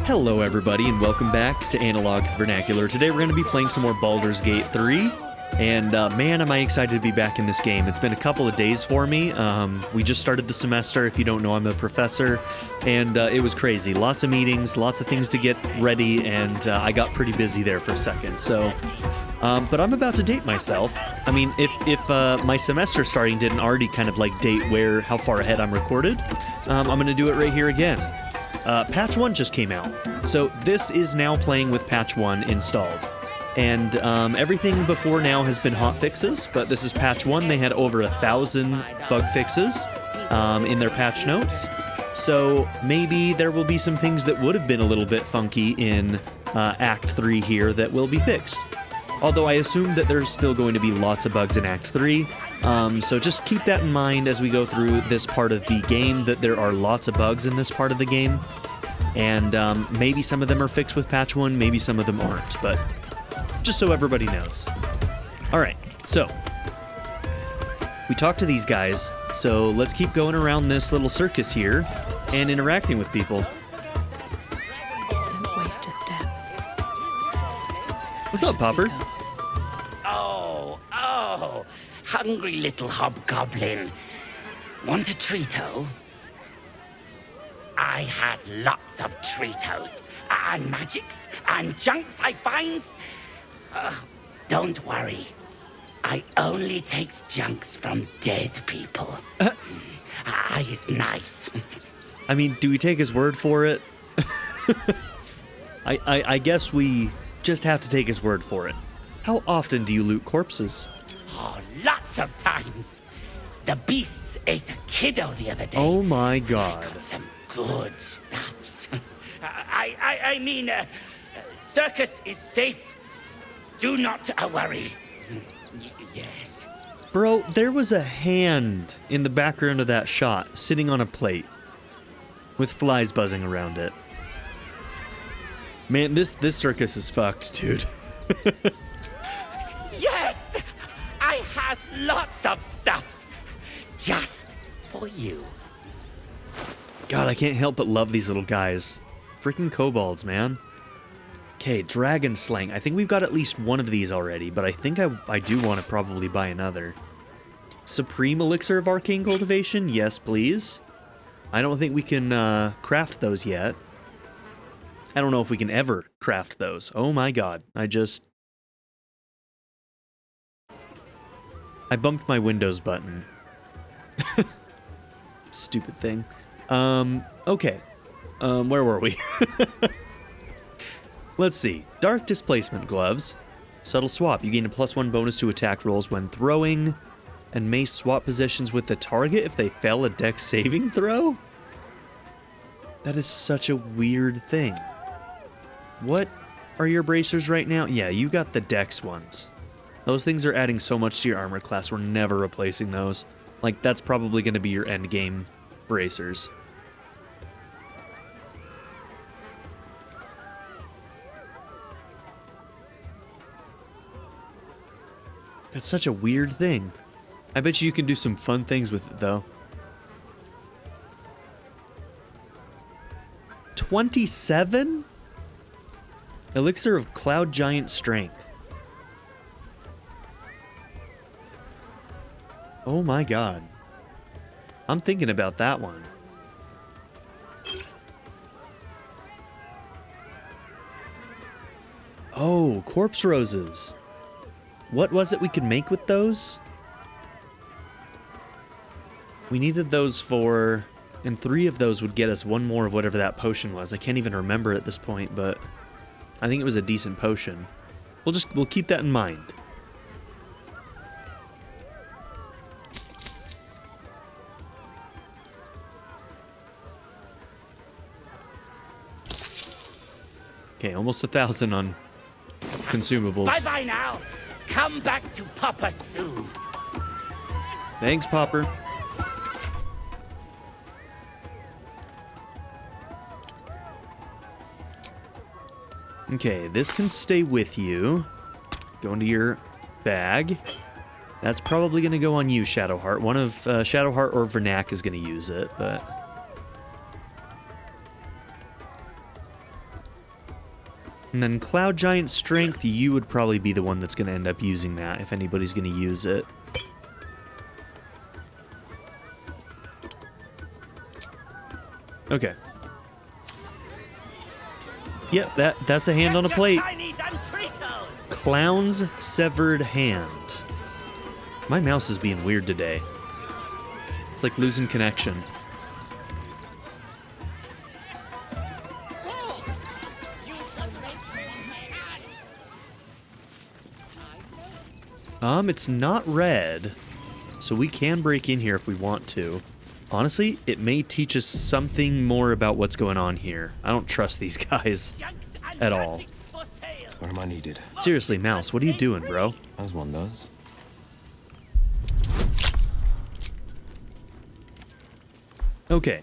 Hello everybody and welcome back to Analog Vernacular. Today we're going to be playing some more Baldur's Gate 3, and man am I excited to be back in this game. It's been a couple of days for me. We just started the semester. If you don't know, I'm a professor, and it was crazy. Lots of meetings, lots of things to get ready, and I got pretty busy there for a second. So, but I'm about to date myself. I mean, if my semester starting didn't already kind of like date how far ahead I'm recorded, I'm going to do it right here again. Patch 1 just came out, so this is now playing with Patch 1 installed. And everything before now has been hot fixes, but this is Patch 1. They had over 1,000 bug fixes in their patch notes. So maybe there will be some things that would have been a little bit funky in Act 3 here that will be fixed. Although I assume that there's still going to be lots of bugs in Act 3. So just keep that in mind as we go through this part of the game, that there are lots of bugs in this part of the game. And maybe some of them are fixed with Patch 1, maybe some of them aren't, but just so everybody knows. Alright, so we talked to these guys, so let's keep going around this little circus here and interacting with people. Don't waste a step. What's up, Popper? Oh, hungry little hobgoblin. Want a treato? I has lots of treatos, and magics, and junks I finds. Don't worry. I only takes junks from dead people. I is nice. I mean, do we take his word for it? I guess we just have to take his word for it. How often do you loot corpses? Oh, lots of times. The beasts ate a kiddo the other day. Oh my I god. got some good stuffs. I mean, Circus is safe. Do not worry. Yes. Bro, there was a hand in the background of that shot, sitting on a plate, with flies buzzing around it. Man, this circus is fucked, dude. Yes! I has lots of stuffs. Just for you. God, I can't help but love these little guys. Freaking kobolds, man. Okay, dragon slaying. I think we've got at least one of these already, but I think I do want to probably buy another. Supreme Elixir of Arcane Cultivation? Yes, please. I don't think we can craft those yet. I don't know if we can ever craft those. Oh my god. I bumped my Windows button. Stupid thing. Okay. Where were we? Let's see. Dark Displacement Gloves. Subtle Swap. You gain a +1 bonus to attack rolls when throwing, and may swap positions with the target if they fail a dex saving throw? That is such a weird thing. What are your bracers right now? Yeah, you got the dex ones. Those things are adding so much to your armor class, we're never replacing those. Like, that's probably going to be your end game bracers. That's such a weird thing. I bet you can do some fun things with it, though. 27? Elixir of Cloud Giant Strength. Oh my god. I'm thinking about that one. Oh, corpse roses. What was it we could make with those? We needed those for... And 3 of those would get us 1 more of whatever that potion was. I can't even remember at this point, but... I think it was a decent potion. We'll keep that in mind. Okay, almost 1,000 on consumables. Bye-bye now. Come back to Papa soon. Thanks, Popper. Okay, this can stay with you. Go into your bag. That's probably going to go on you, Shadowheart. One of Shadowheart or Vernac is going to use it, but... And then Cloud Giant Strength, you would probably be the one that's going to end up using that if anybody's going to use it. Okay. Yep, that's a hand on a plate. Clown's Severed Hand. My mouse is being weird today. It's like losing connection. It's not red, so we can break in here if we want to. Honestly, it may teach us something more about what's going on here. I don't trust these guys at all. Where am I needed? Seriously, Mouse, what are you doing, bro? As one does. Okay.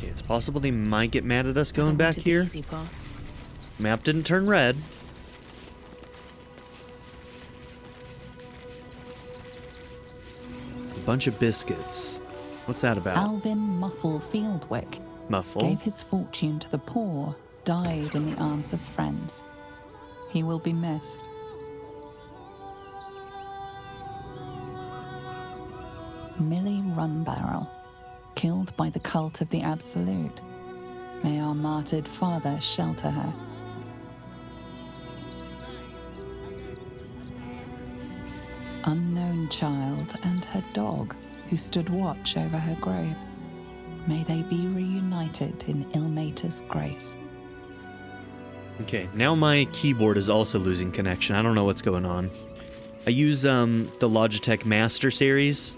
It's possible they might get mad at us going back here. Map didn't turn red. A bunch of biscuits. What's that about? Alvin Muffle Fieldwick Muffle? gave his fortune to the poor, died in the arms of friends. He will be missed. Millie Runbarrel, killed by the cult of the Absolute. May our martyred father shelter her. Unknown child and her dog, who stood watch over her grave. May they be reunited in Ilmater's grace. Okay, now my keyboard is also losing connection. I don't know what's going on. I use the Logitech Master series.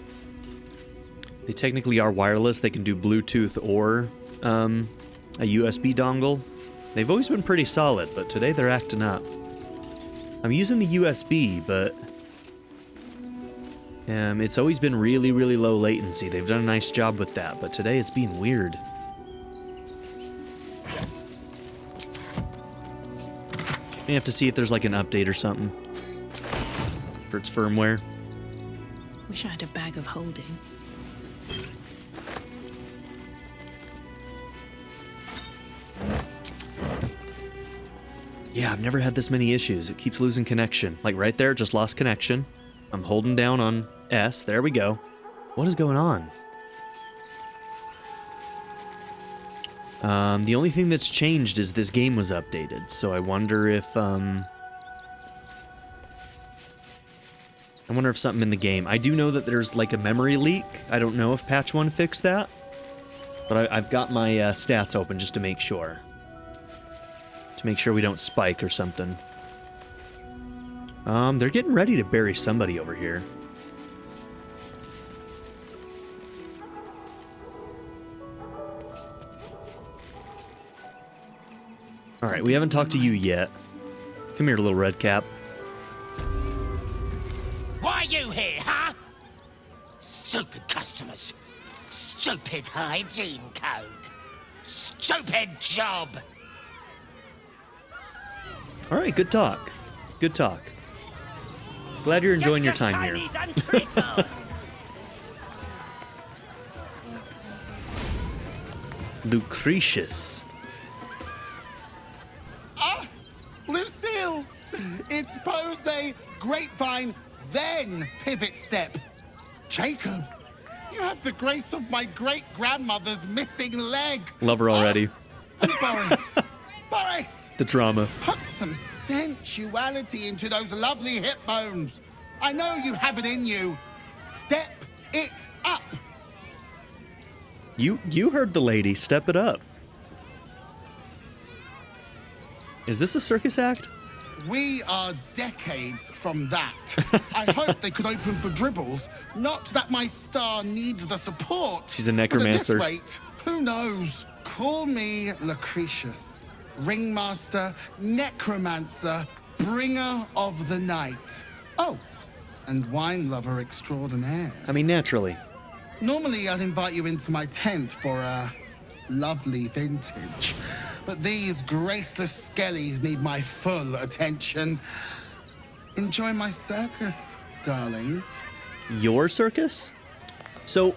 They technically are wireless. They can do Bluetooth or a USB dongle. They've always been pretty solid, but today they're acting up. I'm using the USB, but it's always been really, really low latency. They've done a nice job with that, but today it's being weird. May have to see if there's like an update or something for its firmware. Wish I had a bag of holding. Yeah, I've never had this many issues. It keeps losing connection. Like right there, just lost connection. I'm holding down on S. There we go. What is going on? The only thing that's changed is this game was updated. So I wonder if something in the game. I do know that there's like a memory leak. I don't know if patch 1 fixed that. But I've got my stats open just to make sure. To make sure we don't spike or something. They're getting ready to bury somebody over here. Alright, we haven't talked to you yet. Come here, little red cap. Why are you here, huh? Stupid customers. Stupid hygiene code. Stupid job. Alright, good talk. Good talk. Glad you're enjoying your time here. Lucretius. Ah! Lucille! It's pose, grapevine, then pivot step. Jacob, you have the grace of my great-grandmother's missing leg. Love her already. And Boris. Boris! The drama. Put some sensuality into those lovely hip bones. I know you have it in you. Step it up. You heard the lady. Step it up. Is this a circus act? We are decades from that. I hope they could open for Dribbles. Not that my star needs the support. She's a necromancer. But at this rate, who knows? Call me Lucretius, ringmaster, necromancer, bringer of the night. Oh, and wine lover extraordinaire. I mean, naturally. Normally, I'd invite you into my tent for a lovely vintage. but these graceless skellies need my full attention. Enjoy my circus, darling. Your circus? So,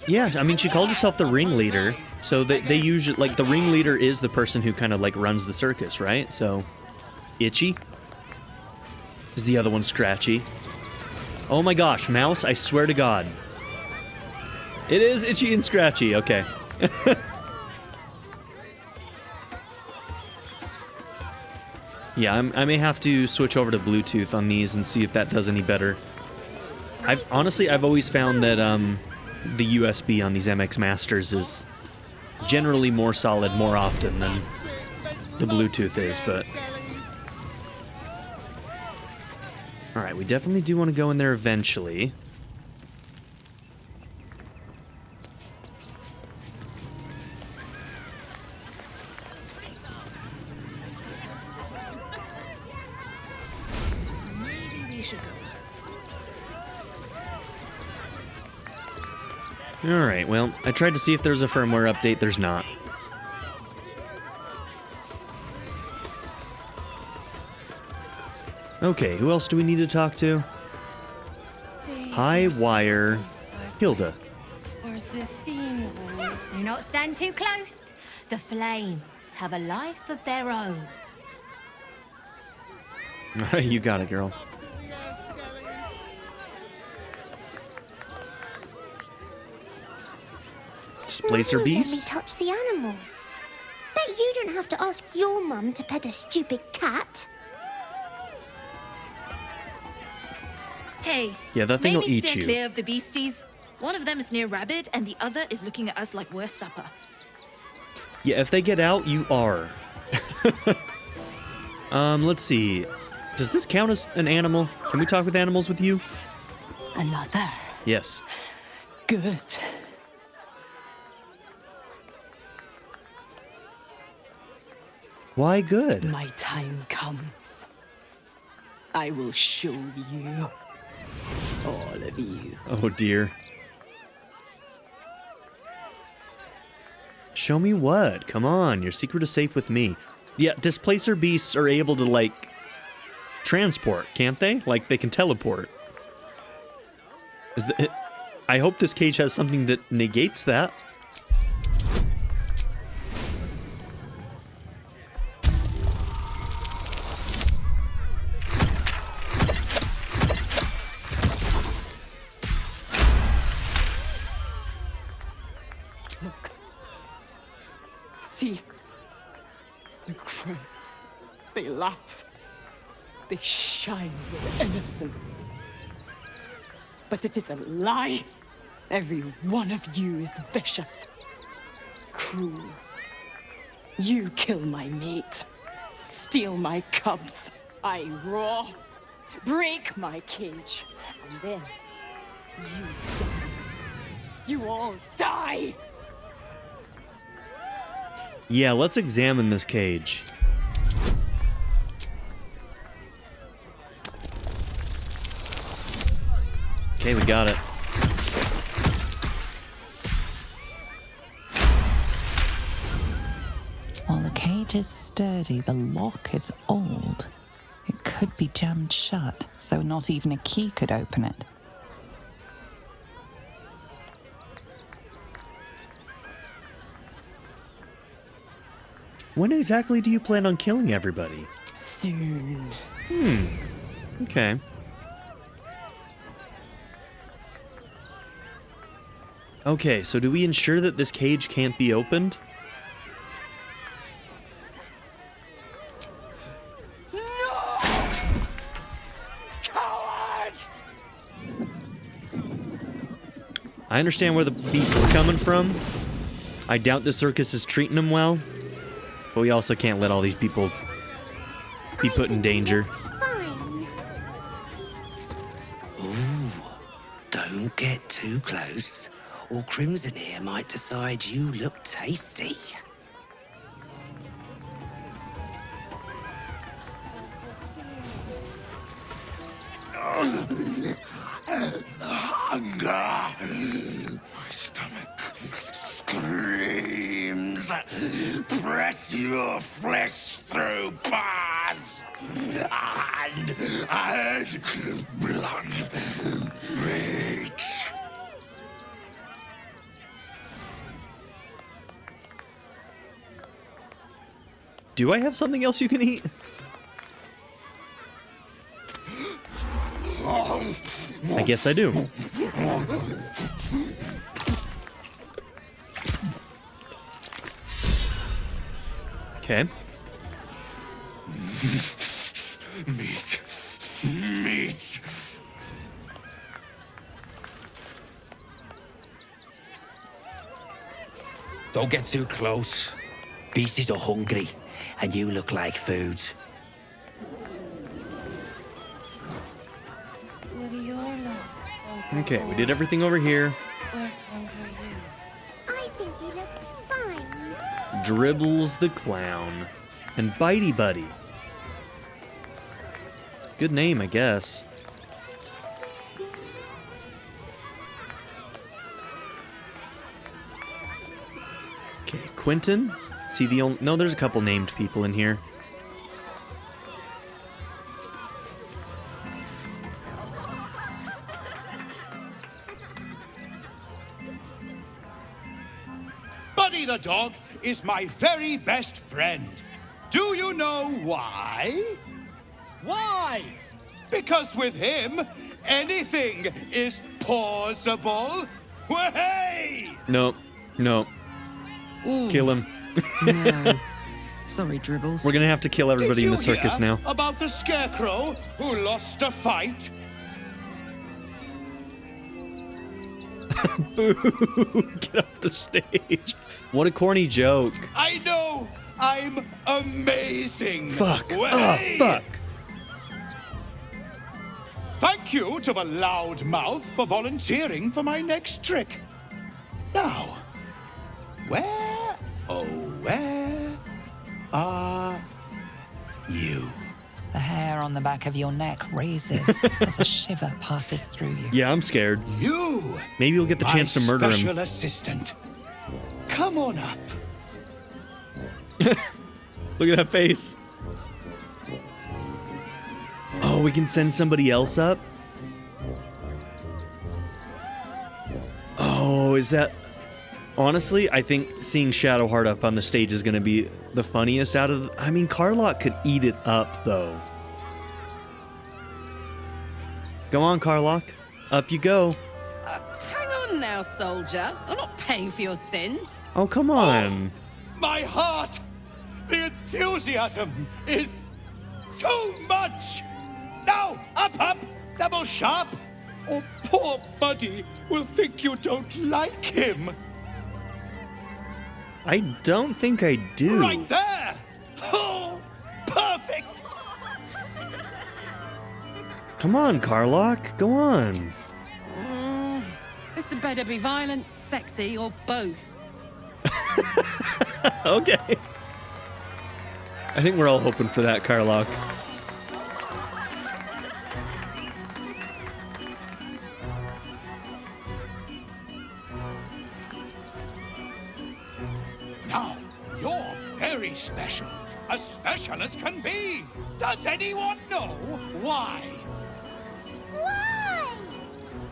yeah, I mean, she called herself the ringleader. So they usually, like, the ringleader is the person who kind of, like, runs the circus, right? So, Itchy? Is the other one Scratchy? Oh my gosh, Mouse, I swear to God. It is Itchy and Scratchy, okay. Yeah, I may have to switch over to Bluetooth on these and see if that does any better. Honestly, I've always found that the USB on these MX Masters is generally more solid more often than the Bluetooth is, but... Alright, we definitely do want to go in there eventually. Maybe we should go. Alright, well, I tried to see if there's a firmware update, there's not. Okay, who else do we need to talk to? High Wire Hilda. Do not stand too close. The flames have a life of their own. You got it, girl. Displacer Beast? Let me touch the animals. Bet you don't have to ask your mum to pet a stupid cat. Hey, Yeah, that thing will maybe eat steer you. clear of the beasties. One of them is near Rabid, and the other is looking at us like we're supper. Yeah, if they get out, you are. Let's see. Does this count as an animal? Can we talk with animals with you? Another. Yes. Good. Why good? My time comes. I will show you. All of you. Oh dear. Show me what? Come on, your secret is safe with me. Yeah, displacer beasts are able to, like, transport, can't they? Like, they can teleport. I hope this cage has something that negates that. Look. See. The crowd. They laugh. They shine with innocence. But it is a lie. Every one of you is vicious. Cruel. You kill my mate. Steal my cubs. I roar. Break my cage. And then you die. You all die! Yeah, let's examine this cage. Okay, we got it. While the cage is sturdy, the lock is old. It could be jammed shut, so not even a key could open it. When exactly do you plan on killing everybody? Soon. Okay. Okay, so do we ensure that this cage can't be opened? I understand where the beast is coming from. I doubt the circus is treating him well. But we also can't let all these people be put in danger. Fine. Don't get too close, or Crimson here might decide you look tasty. Hunger. My stomach screams. Press your flesh through bars and add blood rage. Do I have something else you can eat? I guess I do. Okay. Meat. Meat. Don't get too close. Beasties are hungry, and you look like food. Okay, we did everything over here. I think he looks fine. Dribbles the clown. And Bitey Buddy. Good name, I guess. Okay, Quentin. See the only... No, there's a couple named people in here. Buddy the dog is my very best friend. Do you know why? Why? Because with him, anything is possible. Way! Nope. Nope. Ooh, Kill him. no. Sorry, Dribbles. We're gonna have to kill everybody in the circus now. About the scarecrow who lost a fight? Boo! Get off the stage. What a corny joke. I know I'm amazing. Fuck. Way! Oh, fuck. Thank you to the loud mouth for volunteering for my next trick. Now, where, oh, where are you? The hair on the back of your neck raises as a shiver passes through you. Yeah, I'm scared. You! Maybe you'll get the chance to murder my special him. assistant. Come on up. Look at that face. Oh, we can send somebody else up? Oh, is that... Honestly, I think seeing Shadowheart up on the stage is going to be the funniest out of... I mean, Carlock could eat it up, though. Go on, Carlock. Up you go. Hang on now, soldier. I'm not paying for your sins. Oh, come on. My heart! The enthusiasm is too much! Now, up, double sharp, or poor Buddy will think you don't like him. I don't think I do. Right there! Oh, perfect! Come on, Carlock. Go on. This had better be violent, sexy, or both. Okay. I think we're all hoping for that, Carlock. Now, you're very special. As special as can be. Does anyone know why? Why?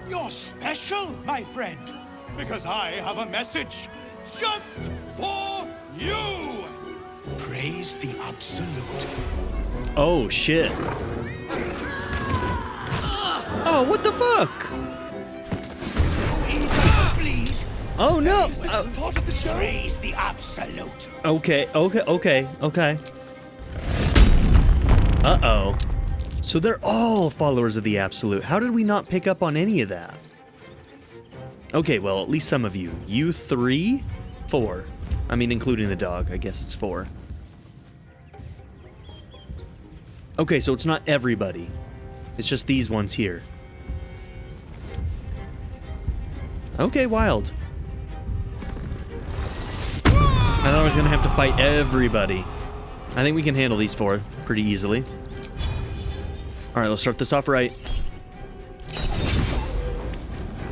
You're special, my friend. Because I have a message just for you. Praise the Absolute. Oh, shit. Oh, what the fuck? Oh, no. Is this part of the show? Praise the Absolute. Okay. Uh-oh. So they're all followers of the Absolute. How did we not pick up on any of that? Okay, well, at least some of you. You 3? 4. I mean, including the dog. I guess it's 4. Okay, so it's not everybody. It's just these ones here. Okay, wild. I thought I was gonna have to fight everybody. I think we can handle these 4 pretty easily. Alright, let's start this off right.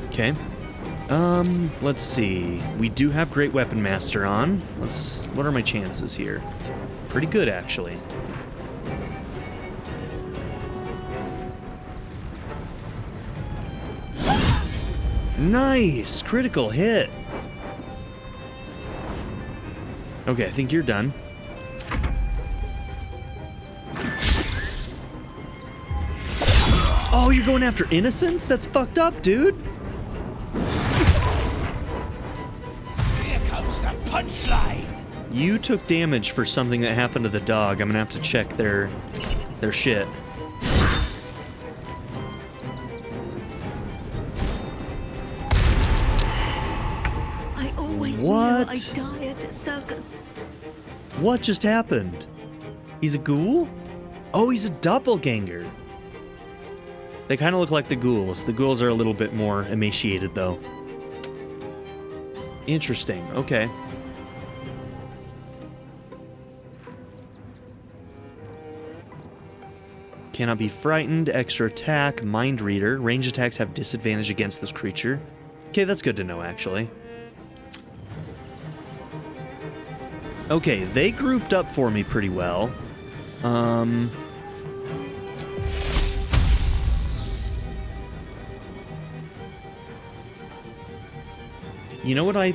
Okay. Let's see. We do have Great Weapon Master on. What are my chances here? Pretty good, actually. Nice! Critical hit! Okay, I think you're done. Oh, you're going after innocents? That's fucked up, dude! Here comes the punchline! You took damage for something that happened to the dog. I'm gonna have to check their shit. I always What? knew I'd die at a circus. What just happened? He's a ghoul? Oh, he's a doppelganger. They kind of look like the ghouls. The ghouls are a little bit more emaciated, though. Interesting. Okay. Cannot be frightened. Extra attack. Mind reader. Range attacks have disadvantage against this creature. Okay, that's good to know, actually. Okay, they grouped up for me pretty well. You know what I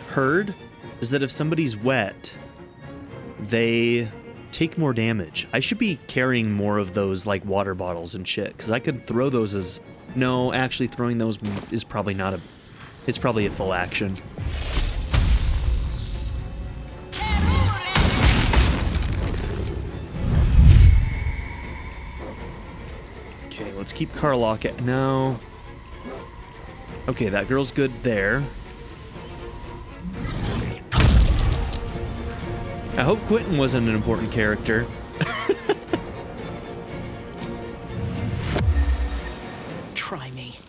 heard? Is that if somebody's wet, they take more damage. I should be carrying more of those, like, water bottles and shit, because I could throw those as... No, actually, throwing those is probably not a... It's probably a full action. Okay, let's keep Karlach at... No. Okay, that girl's good there. I hope Quentin wasn't an important character. Try me.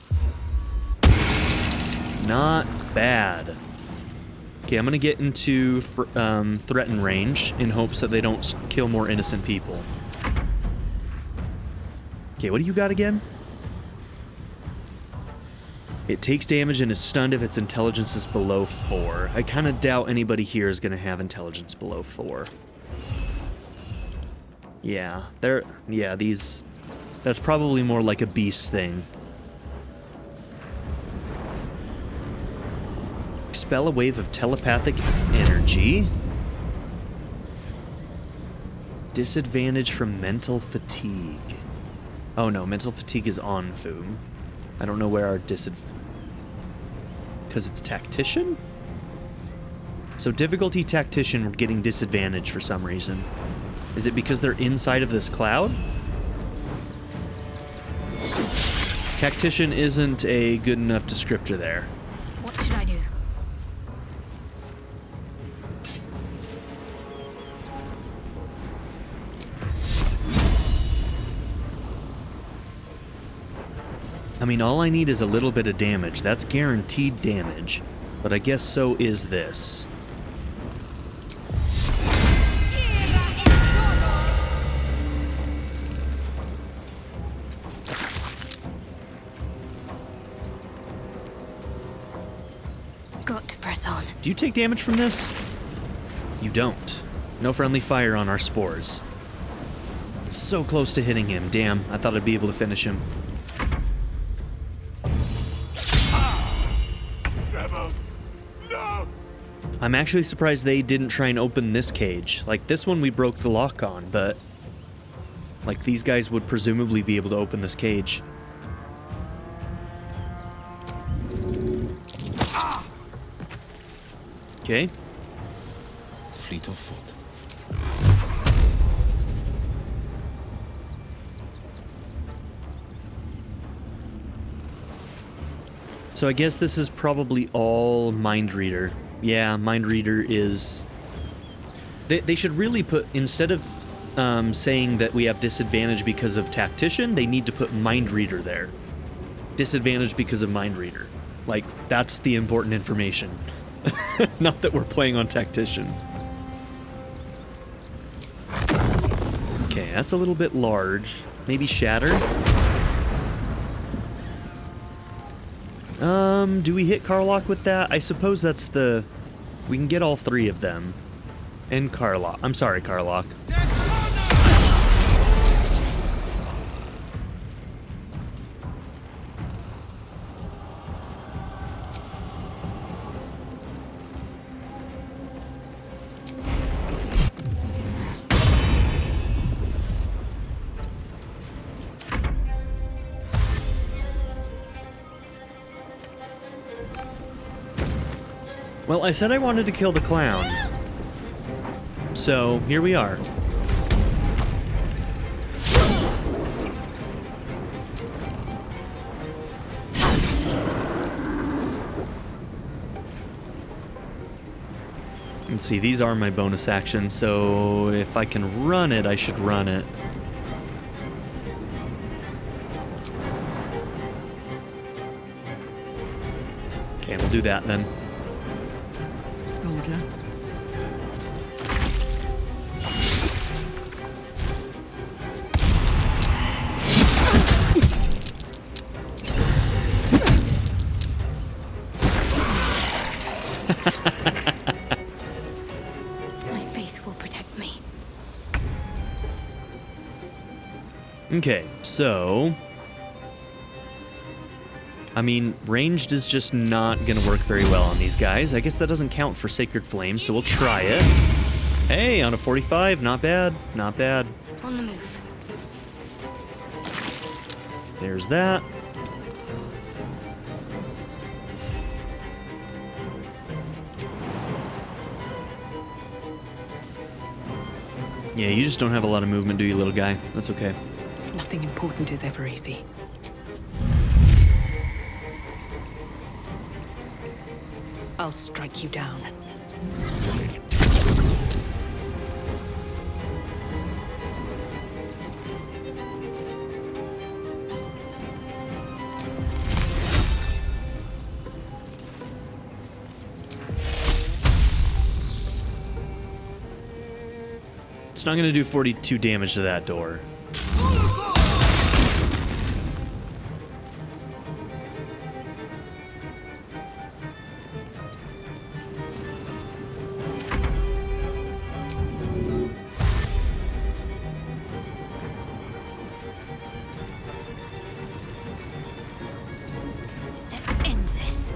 Not bad. Okay, I'm gonna get into threaten range in hopes that they don't kill more innocent people. Okay, what do you got again? It takes damage and is stunned if its intelligence is below 4. I kind of doubt anybody here is going to have intelligence below 4. Yeah, that's probably more like a beast thing. Expel a wave of telepathic energy. Disadvantage from mental fatigue. Oh no, mental fatigue is on Foom. I don't know where our disadvantage... Because it's Tactician? So difficulty Tactician, we're getting disadvantage for some reason. Is it because they're inside of this cloud? Tactician isn't a good enough descriptor there. What should I do? I mean, all I need is a little bit of damage. That's guaranteed damage. But I guess so is this. Got to press on. Do you take damage from this? You don't. No friendly fire on our spores. It's so close to hitting him. Damn, I thought I'd be able to finish him. Dribbles! No! I'm actually surprised they didn't try and open this cage. Like, this one we broke the lock on, but... Like, these guys would presumably be able to open this cage. Okay. Fleet of foot. So I guess this is probably all Mind Reader. Yeah, Mind Reader is... They should really put, instead of saying that we have disadvantage because of Tactician, they need to put Mind Reader there. Disadvantage because of Mind Reader. Like, that's the important information. Not that we're playing on Tactician. Okay, that's a little bit large. Maybe Shatter? Do we hit Karlach with that? I suppose that's the... We can get all three of them. And Karlach. I'm sorry, Karlach. Well, I said I wanted to kill the clown. So, here we are. Let's see, these are my bonus actions, so if I can run it, I should run it. Okay, we'll do that then. Soldier. My faith will protect me. Okay, so... I mean, ranged is just not gonna work very well on these guys. I guess that doesn't count for Sacred Flame, so we'll try it. Hey, on a 45, not bad, not bad. On the move. There's that. Yeah, you just don't have a lot of movement, do you, little guy? That's okay. Nothing important is ever easy. I'll strike you down. It's not gonna do 42 damage to that door. Let's end this.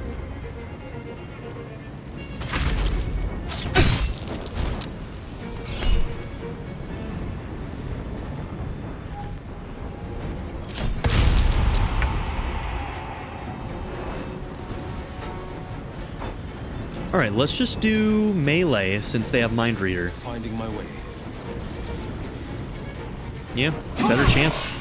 Alright, let's just do melee since they have Mind Reader. Finding my way. Yeah, better chance.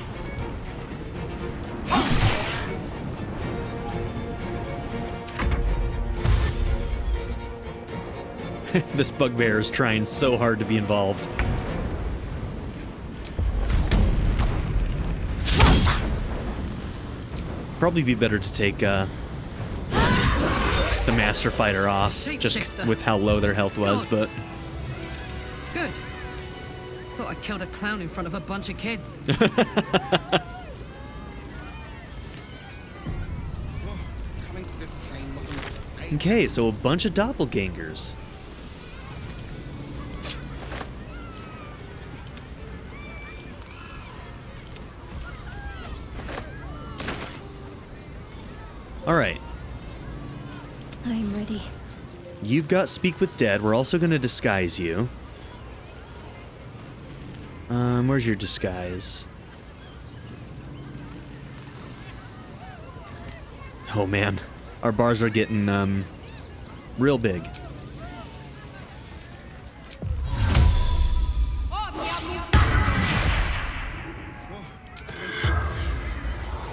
This bugbear is trying so hard to be involved. Probably be better to take the Master Fighter off, just Shapeshifter. with how low their health was, Gods. but... Good. Thought I killed a clown in front of a bunch of kids. Coming to this plane was a mistake. Okay, so a bunch of doppelgangers. Alright. I'm ready. You've got Speak with Dead. We're also going to disguise you. Where's your disguise? Oh man, our bars are getting, real big.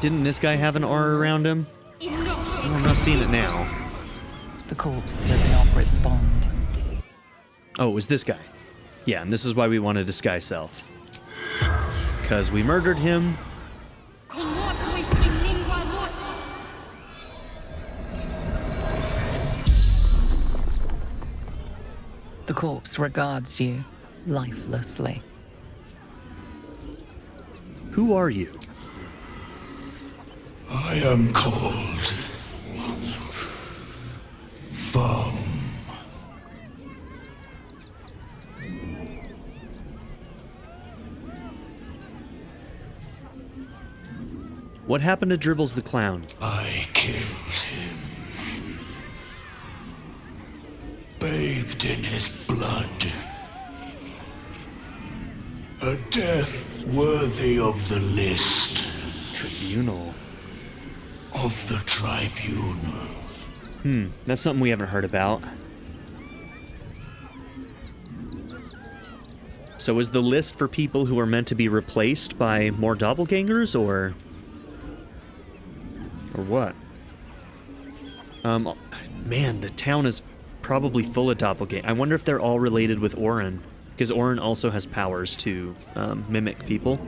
Didn't this guy have an aura around him? Oh, I'm not seeing it now. The corpse does not respond. Oh, it was this guy. Yeah, and this is why we want to disguise self. Because we murdered him. The corpse regards you lifelessly. Who are you? I am called What happened to Dribbles the clown? I killed him. Bathed in his blood. A death worthy of the list. Tribunal. Of the tribunal. That's something we haven't heard about. So is the list for people who are meant to be replaced by more doppelgangers, or what? Man, the town is probably full of doppelgangers. I wonder if they're all related with Orin, because Orin also has powers to mimic people.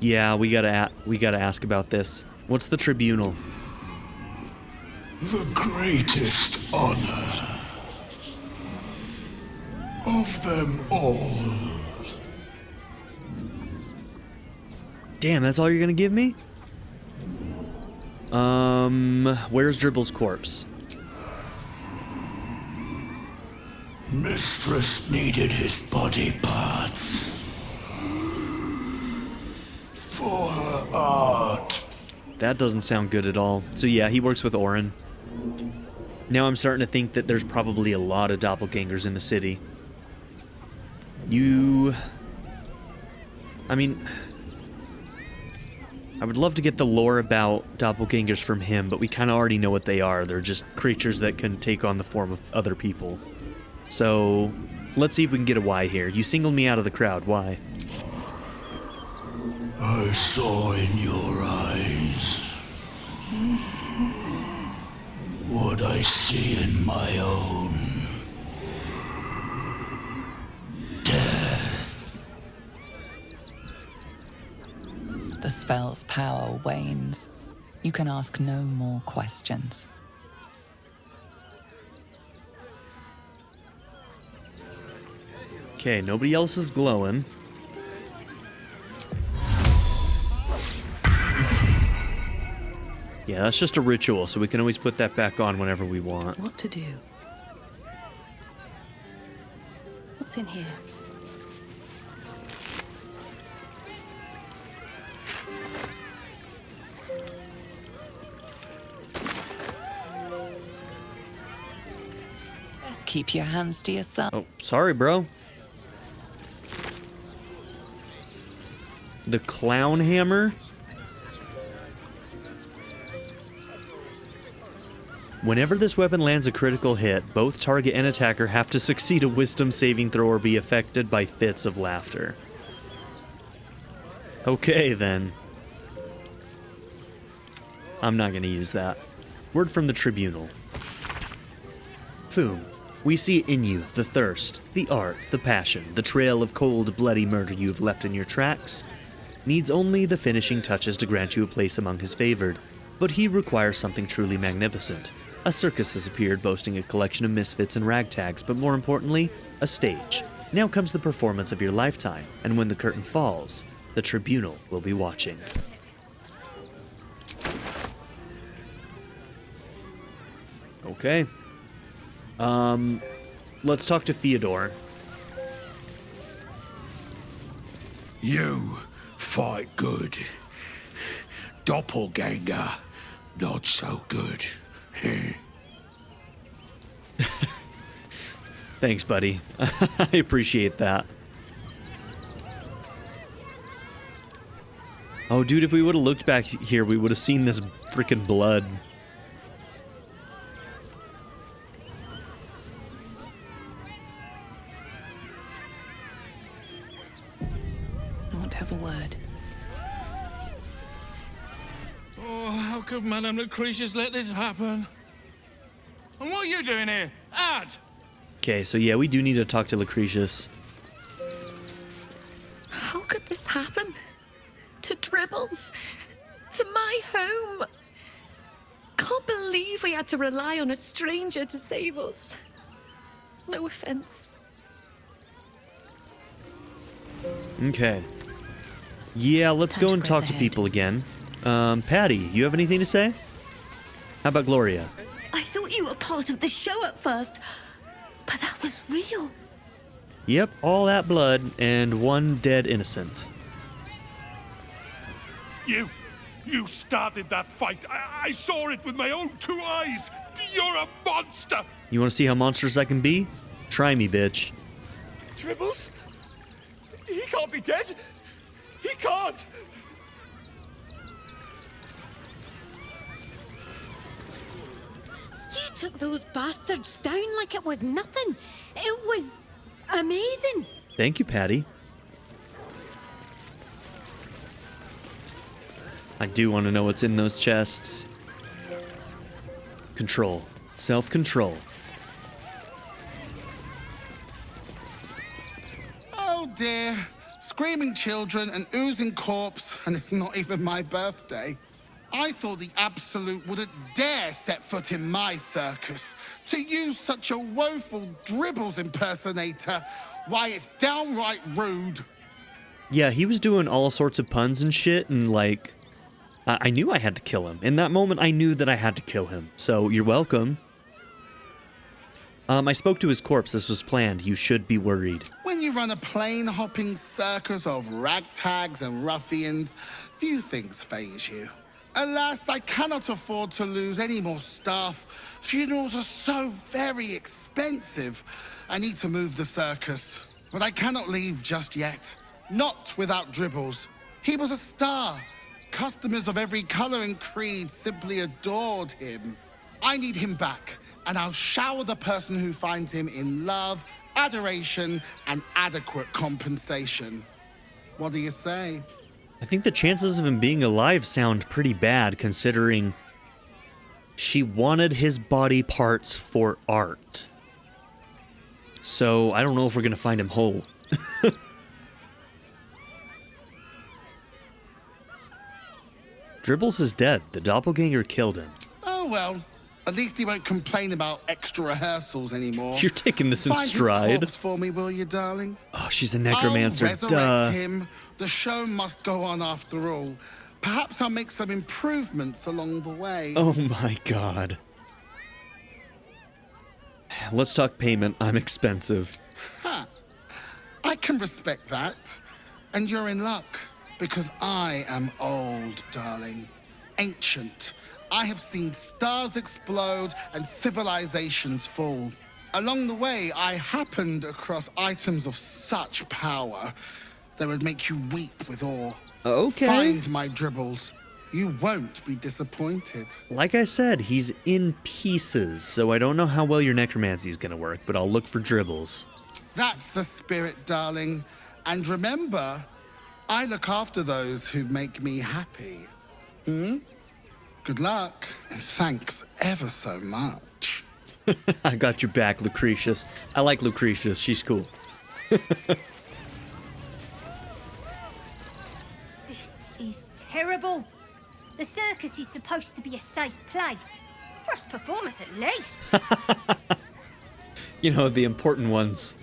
Yeah, we gotta ask about this. What's the tribunal? The greatest honor of them all. Damn, that's all you're gonna give me? Where's Dribbles' corpse? Mistress needed his body parts. For her art. That doesn't sound good at all. So yeah, he works with Orin. Now I'm starting to think that there's probably a lot of doppelgangers in the city. I mean, I would love to get the lore about doppelgangers from him, but we kind of already know what they are. They're just creatures that can take on the form of other people. So, let's see if we can get a why here. You singled me out of the crowd. Why? I saw in your eyes what I see in my own. Death. The spell's power wanes. You can ask no more questions. Okay, nobody else is glowing. Yeah, that's just a ritual, so we can always put that back on whenever we want. What to do? What's in here? Best keep your hands to yourself. Oh, sorry, bro. The clown hammer? Whenever this weapon lands a critical hit, both target and attacker have to succeed a wisdom saving throw or be affected by fits of laughter. Okay, then. I'm not going to use that. Word from the tribunal. Foom, we see in you the thirst, the art, the passion, the trail of cold, bloody murder you have left in your tracks. Needs only the finishing touches to grant you a place among his favored, but he requires something truly magnificent. A circus has appeared boasting a collection of misfits and ragtags, but more importantly, a stage. Now comes the performance of your lifetime, and when the curtain falls, the tribunal will be watching. Okay. Let's talk to Fyodor. You fight good. Doppelganger, not so good. Thanks, buddy. I appreciate that. Oh, dude, if we would have looked back here, we would have seen this freaking blood. I want to have a word. Oh, how could Madame Lucretius let this happen? And what are you doing here? Ad! Okay, so yeah, we do need to talk to Lucretius. How could this happen? To Dribbles? To my home? Can't believe we had to rely on a stranger to save us. No offense. Okay. Yeah, let's go and talk to people again. Patty, you have anything to say? How about Gloria? I thought you were part of the show at first, but that was real. Yep, all that blood and one dead innocent. You started that fight. I saw it with my own 2 eyes. You're a monster. You want to see how monstrous I can be? Try me, bitch. Dribbles? He can't be dead. He can't. You took those bastards down like it was nothing. It was amazing. Thank you, Patty. I do want to know what's in those chests. Control. Self-control. Oh dear. Screaming children, an oozing corpse, and it's not even my birthday. I thought the Absolute wouldn't dare set foot in my circus. To use such a woeful Dribbles impersonator, why, it's downright rude. Yeah, he was doing all sorts of puns and shit, and like, I knew I had to kill him. In that moment, I knew that I had to kill him. So, you're welcome. I spoke to his corpse. This was planned. You should be worried. When you run a plane-hopping circus of ragtags and ruffians, few things faze you. Alas, I cannot afford to lose any more staff. Funerals are so very expensive. I need to move the circus, but I cannot leave just yet. Not without Dribbles. He was a star. Customers of every color and creed simply adored him. I need him back, and I'll shower the person who finds him in love, adoration, and adequate compensation. What do you say? I think the chances of him being alive sound pretty bad, considering she wanted his body parts for art. So, I don't know if we're gonna find him whole. Dribbles is dead. The doppelganger killed him. Oh well, at least he won't complain about extra rehearsals anymore. You're taking this in Find stride. His corpse for me, will you, darling? Oh, she's a necromancer. I'll resurrect Duh. him. The show must go on after all. Perhaps I'll make some improvements along the way. Oh my god. Let's talk payment. I'm expensive. Ha! I can respect that. And you're in luck, because I am old, darling. Ancient. I have seen stars explode and civilizations fall. Along the way, I happened across items of such power that would make you weep with awe. Okay. Find my Dribbles. You won't be disappointed. Like I said, he's in pieces, so I don't know how well your necromancy is going to work, but I'll look for Dribbles. That's the spirit, darling. And remember, I look after those who make me happy. Good luck, and thanks ever so much. I got your back, Lucretius. I like Lucretius. She's cool. This is terrible. The circus is supposed to be a safe place. For us performers, at least. You know, the important ones.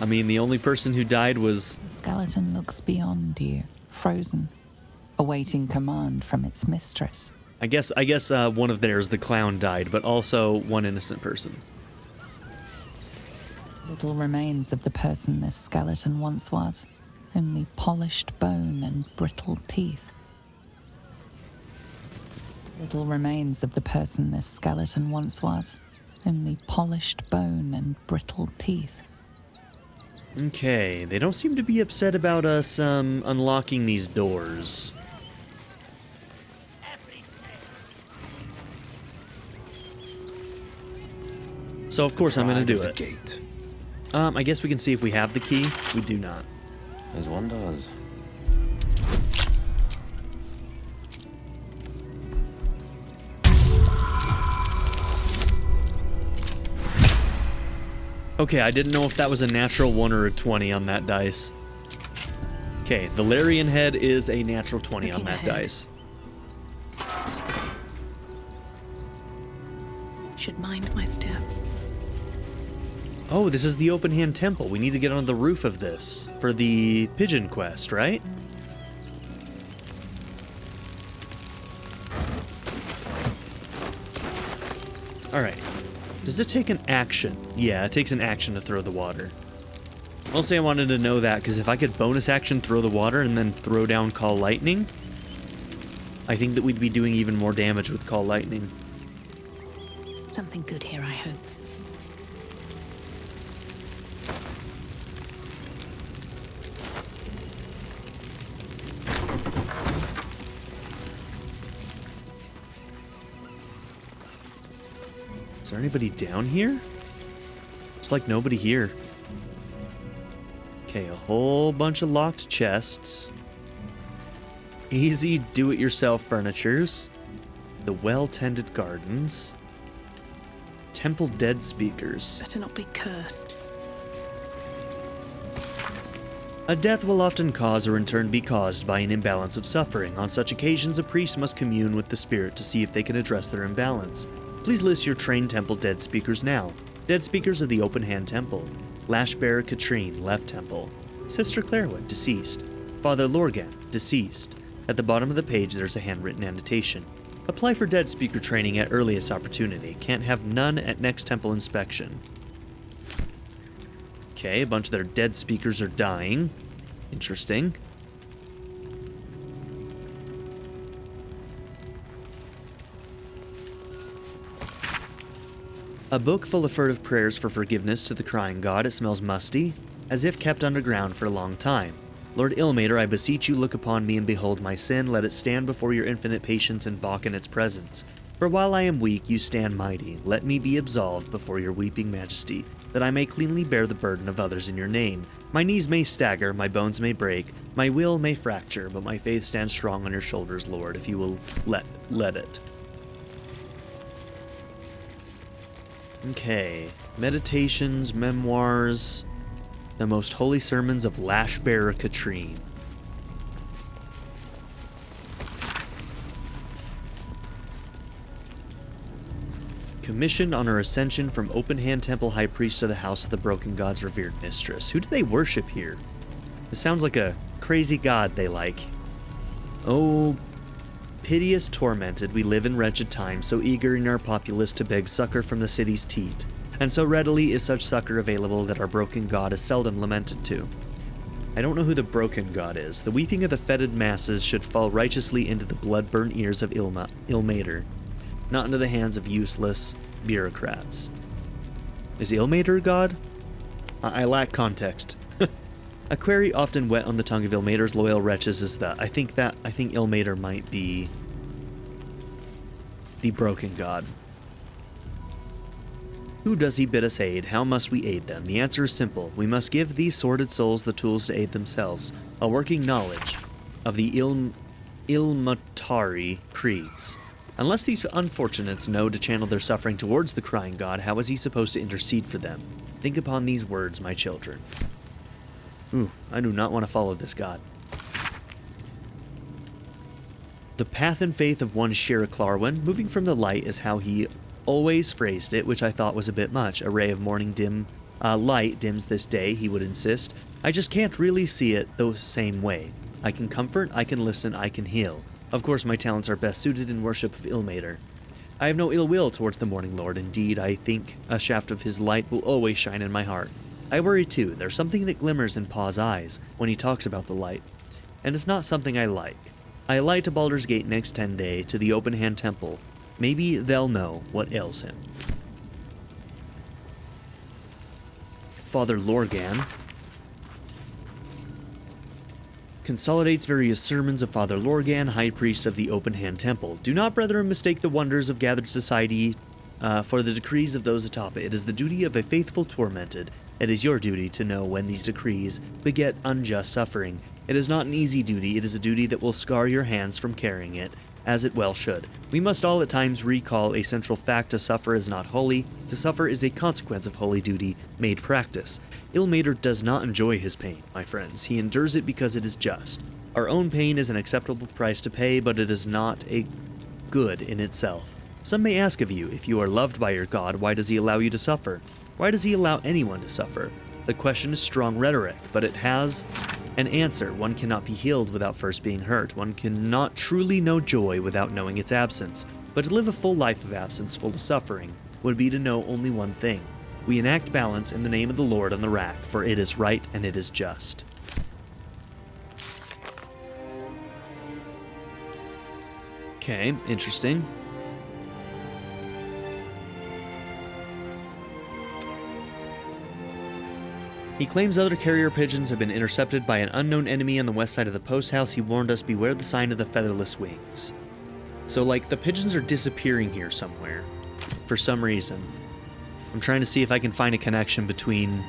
I mean, the only person who died was... The skeleton looks beyond you, frozen, awaiting command from its mistress. I guess one of theirs, the clown, died, but also one innocent person. Little remains of the person this skeleton once was. Only polished bone and brittle teeth. Little remains of the person this skeleton once was. Only polished bone and brittle teeth. Okay, they don't seem to be upset about us unlocking these doors. So of course I'm gonna do it. Gate. I guess we can see if we have the key. We do not. As one does. Okay, I didn't know if that was a natural 1 or a 20 on that dice. Okay, the Larian head is a natural 20 on that dice. Should mind my step. Oh, this is the open hand temple. We need to get on the roof of this for the pigeon quest, right? All right. Does it take an action? Yeah, it takes an action to throw the water. Mostly I wanted to know that, because if I could bonus action throw the water and then throw down Call Lightning, I think that we'd be doing even more damage with Call Lightning. Something good here, I hope. Is there anybody down here? It's like nobody here. Okay, a whole bunch of locked chests. Easy do-it-yourself furnitures. The well-tended gardens. Temple dead speakers. Better not be cursed. A death will often cause or in turn be caused by an imbalance of suffering. On such occasions, a priest must commune with the spirit to see if they can address their imbalance. Please list your trained temple dead speakers now. Dead speakers of the Open Hand Temple. Lashbearer Katrine, left temple. Sister Clairwood, deceased. Father Lorgan, deceased. At the bottom of the page, there's a handwritten annotation. Apply for dead speaker training at earliest opportunity. Can't have none at next temple inspection. Okay, a bunch of their dead speakers are dying. Interesting. A book full of furtive prayers for forgiveness to the crying god. It smells musty, as if kept underground for a long time. Lord Ilmater, I beseech you, look upon me and behold my sin. Let it stand before your infinite patience and balk in its presence. For while I am weak, you stand mighty. Let me be absolved before your weeping majesty, that I may cleanly bear the burden of others in your name. My knees may stagger, my bones may break, my will may fracture, but my faith stands strong on your shoulders, Lord, if you will let it. Okay, meditations, memoirs, the most holy sermons of Lashbearer Katrine. Commissioned on her ascension from Open Hand Temple High Priest to the House of the Broken God's revered mistress. Who do they worship here? It sounds like a crazy god they like. Oh, piteous tormented, we live in wretched times, so eager in our populace to beg succor from the city's teat, and so readily is such succor available that our broken god is seldom lamented to. I don't know who the broken god is. The weeping of the fetid masses should fall righteously into the blood-burnt ears of Ilmater, not into the hands of useless bureaucrats. Is Ilmater god? I lack context. A query often wet on the tongue of Ilmater's loyal wretches is that I think Ilmater might be the broken god. Who does he bid us aid? How must we aid them? The answer is simple. We must give these sordid souls the tools to aid themselves, a working knowledge of the Ilmatari creeds. Unless these unfortunates know to channel their suffering towards the crying god, how is he supposed to intercede for them? Think upon these words, my children. Ooh, I do not want to follow this god. The path and faith of one Shira Clarwin, moving from the light, is how he always phrased it, which I thought was a bit much. A ray of morning light dims this day, he would insist. I just can't really see it the same way. I can comfort, I can listen, I can heal. Of course, my talents are best suited in worship of Ilmater. I have no ill will towards the Morning Lord. Indeed, I think a shaft of his light will always shine in my heart. I worry too. There's something that glimmers in Pa's eyes when he talks about the light, and it's not something I like. I alight to Baldur's Gate next 10 day to the Open Hand Temple. Maybe they'll know what ails him. Father Lorgan consolidates various sermons of Father Lorgan, High Priest of the Open Hand Temple. Do not, brethren, mistake the wonders of gathered society for the decrees of those atop it. It is the duty of a faithful tormented. It is your duty to know when these decrees beget unjust suffering. It is not an easy duty. It is a duty that will scar your hands from carrying it, as it well should. We must all at times recall a central fact: to suffer is not holy. To suffer is a consequence of holy duty made practice. Ilmater does not enjoy his pain, my friends. He endures it because it is just. Our own pain is an acceptable price to pay, but it is not a good in itself. Some may ask of you, if you are loved by your God, why does he allow you to suffer? Why does he allow anyone to suffer? The question is strong rhetoric, but it has an answer. One cannot be healed without first being hurt. One cannot truly know joy without knowing its absence. But to live a full life of absence, full of suffering, would be to know only one thing. We enact balance in the name of the Lord on the rack, for it is right and it is just. Okay, interesting. He claims other carrier pigeons have been intercepted by an unknown enemy on the west side of the post house. He warned us, beware the sign of the featherless wings. So, like, the pigeons are disappearing here somewhere. For some reason. I'm trying to see if I can find a connection between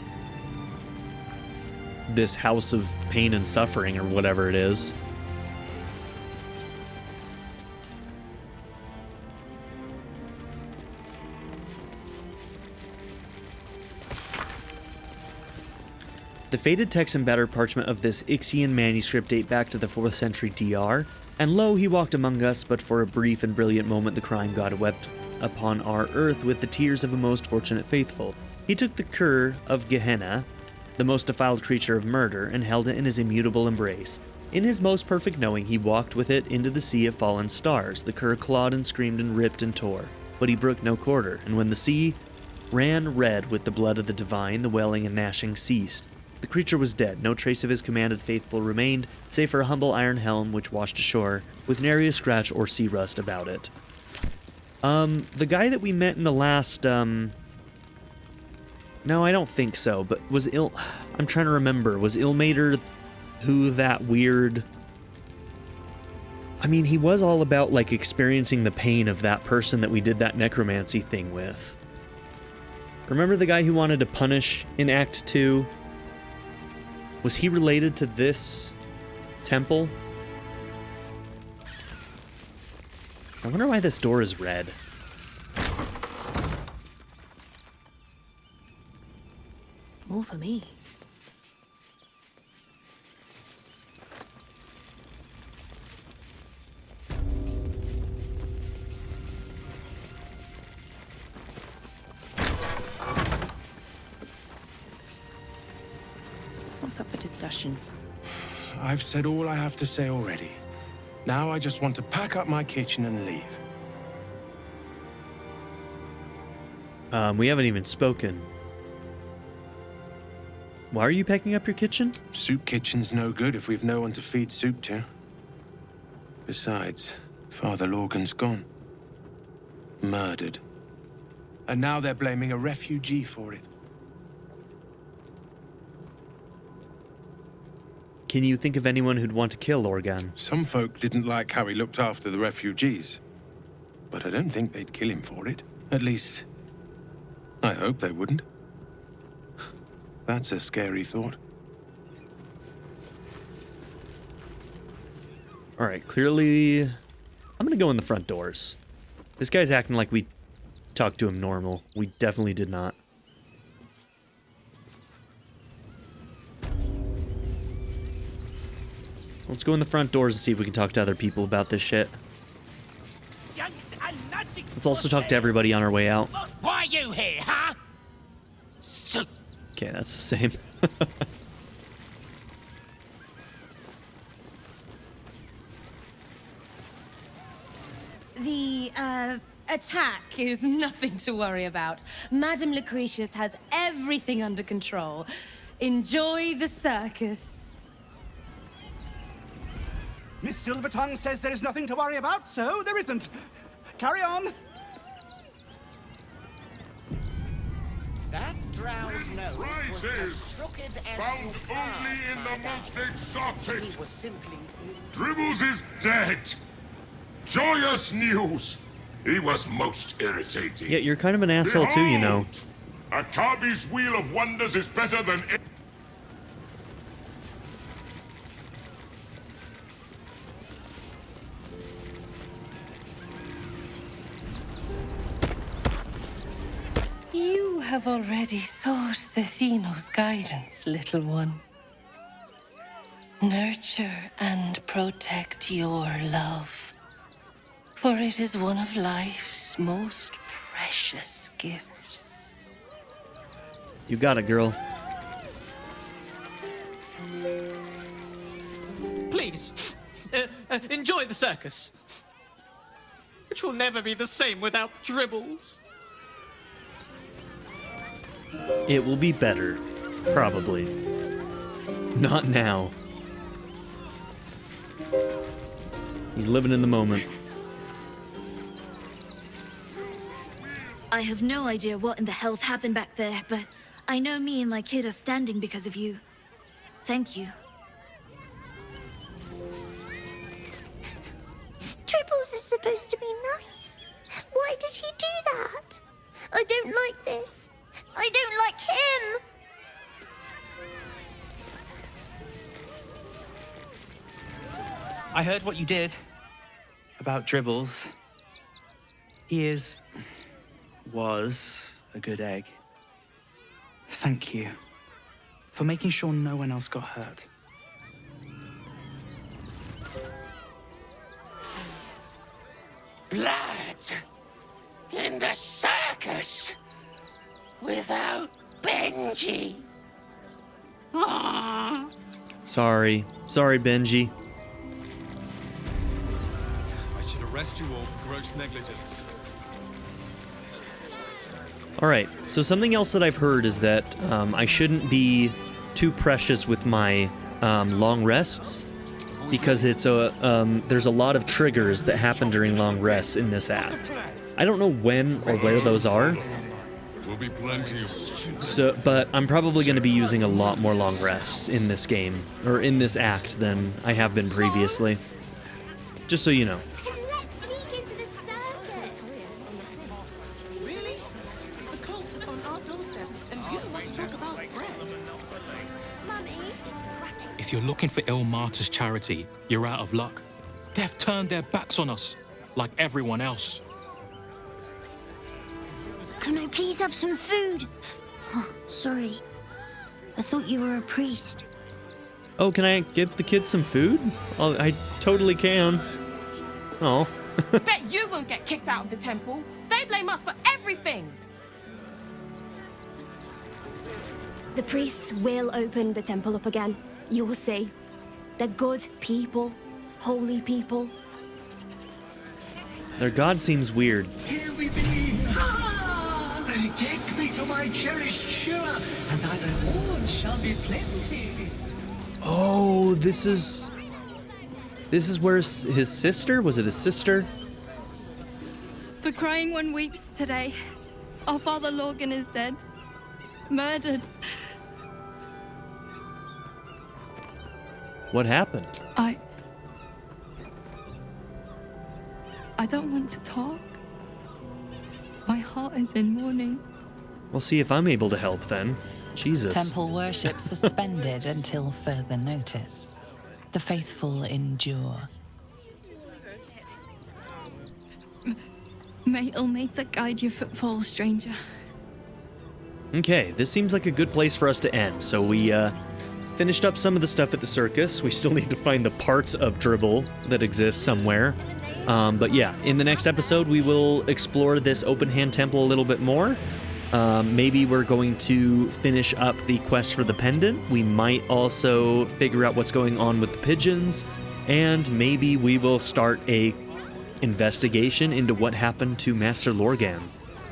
this house of pain and suffering, or whatever it is. The faded text and battered parchment of this Ixian manuscript date back to the 4th century DR, and lo, he walked among us, but for a brief and brilliant moment the crime god wept upon our earth with the tears of a most fortunate faithful. He took the cur of Gehenna, the most defiled creature of murder, and held it in his immutable embrace. In his most perfect knowing, he walked with it into the sea of fallen stars. The cur clawed and screamed and ripped and tore, but he brooked no quarter, and when the sea ran red with the blood of the divine, the wailing and gnashing ceased. The creature was dead. No trace of his commanded faithful remained, save for a humble iron helm which washed ashore, with nary a scratch or sea rust about it. The guy that we met in the last, no, I don't think so, but I'm trying to remember, was Ilmater who that weird... I mean, he was all about, like, experiencing the pain of that person that we did that necromancy thing with. Remember the guy who wanted to punish in Act 2? Was he related to this temple? I wonder why this door is red. More for me. What's up for discussion? I've said all I have to say already. Now I just want to pack up my kitchen and leave. We haven't even spoken. Why are you packing up your kitchen? Soup kitchen's no good if we've no one to feed soup to. Besides, Father Lorgan's gone. Murdered. And now they're blaming a refugee for it. Can you think of anyone who'd want to kill Lorgan? Some folk didn't like how he looked after the refugees. But I don't think they'd kill him for it. At least, I hope they wouldn't. That's a scary thought. Alright, clearly... I'm gonna go in the front doors. This guy's acting like we talked to him normal. We definitely did not. Let's go in the front doors and see if we can talk to other people about this shit. Let's also talk to everybody on our way out. Why are you here, huh? Okay, that's the same. The, attack is nothing to worry about. Madame Lucretius has everything under control. Enjoy the circus. Miss Silvertongue says there is nothing to worry about, so there isn't. Carry on. That drow's nose was as crooked as found only in the most exotic. He was simply... Dribbles is dead. Joyous news. He was most irritating. Yeah, you're kind of an asshole too, you know. Akabi's Wheel of Wonders is better than... You have already sought Cethino's guidance, little one. Nurture and protect your love, for it is one of life's most precious gifts. You got it, girl. Please, enjoy the circus, which will never be the same without Dribbles. It will be better. Probably. Not now. He's living in the moment. I have no idea what in the hell's happened back there, but I know me and my kid are standing because of you. Thank you. Dribbles is supposed to be nice. Why did he do that? I don't like this. I don't like him. I heard what you did about Dribbles. He was a good egg. Thank you for making sure no one else got hurt. Blood in the circus without Benji. Aww. Sorry, Benji. I should arrest you all for gross negligence. Alright, so something else that I've heard is that I shouldn't be too precious with my long rests, because it's there's a lot of triggers that happen during long rests in this act. I don't know when or where those are, Will be plenty of but I'm probably going to be using a lot more long rests in this game, or in this act, than I have been previously. Just so you know. If you're looking for Ilmater's charity, you're out of luck. They've turned their backs on us, like everyone else. Can I please have some food? Oh, sorry. I thought you were a priest. Oh, can I give the kids some food? Oh, I totally can. Oh. Bet you won't get kicked out of the temple. They blame us for everything. The priests will open the temple up again. You will see. They're good people. Holy people. Their god seems weird. Here we be. Take me to my cherished Shira, and thy reward shall be plenty. Oh, this is where his sister? Was it his sister? The crying one weeps today. Our father Lorgan is dead. Murdered. What happened? I don't want to talk. My heart is in mourning. We'll see if I'm able to help then. Jesus. Temple worship suspended until further notice. The faithful endure. May Ilmater guide your footfalls, stranger. Okay, this seems like a good place for us to end. So we finished up some of the stuff at the circus. We still need to find the parts of Dribble that exist somewhere. But yeah, in the next episode, we will explore this open hand temple a little bit more. Maybe we're going to finish up the quest for the pendant. We might also figure out what's going on with the pigeons, and maybe we will start a investigation into what happened to Master Lorgan.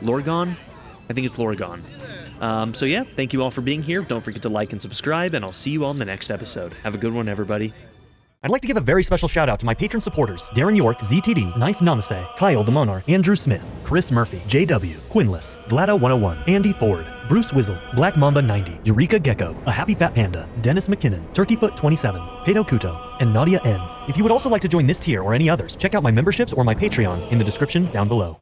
Lorgan? I think it's Lorgan. So yeah, thank you all for being here. Don't forget to like and subscribe, and I'll see you all in the next episode. Have a good one, everybody. I'd like to give a very special shout out to my patron supporters: Darren York, ZTD, Knife Namaste, Kyle the Monarch, Andrew Smith, Chris Murphy, JW, Quinless, Vlada101, Andy Ford, Bruce Wizzle, Black Mamba 90, Eureka Gecko, A Happy Fat Panda, Dennis McKinnon, Turkeyfoot 27, Pedo Kuto, and Nadia N. If you would also like to join this tier or any others, check out my memberships or my Patreon in the description down below.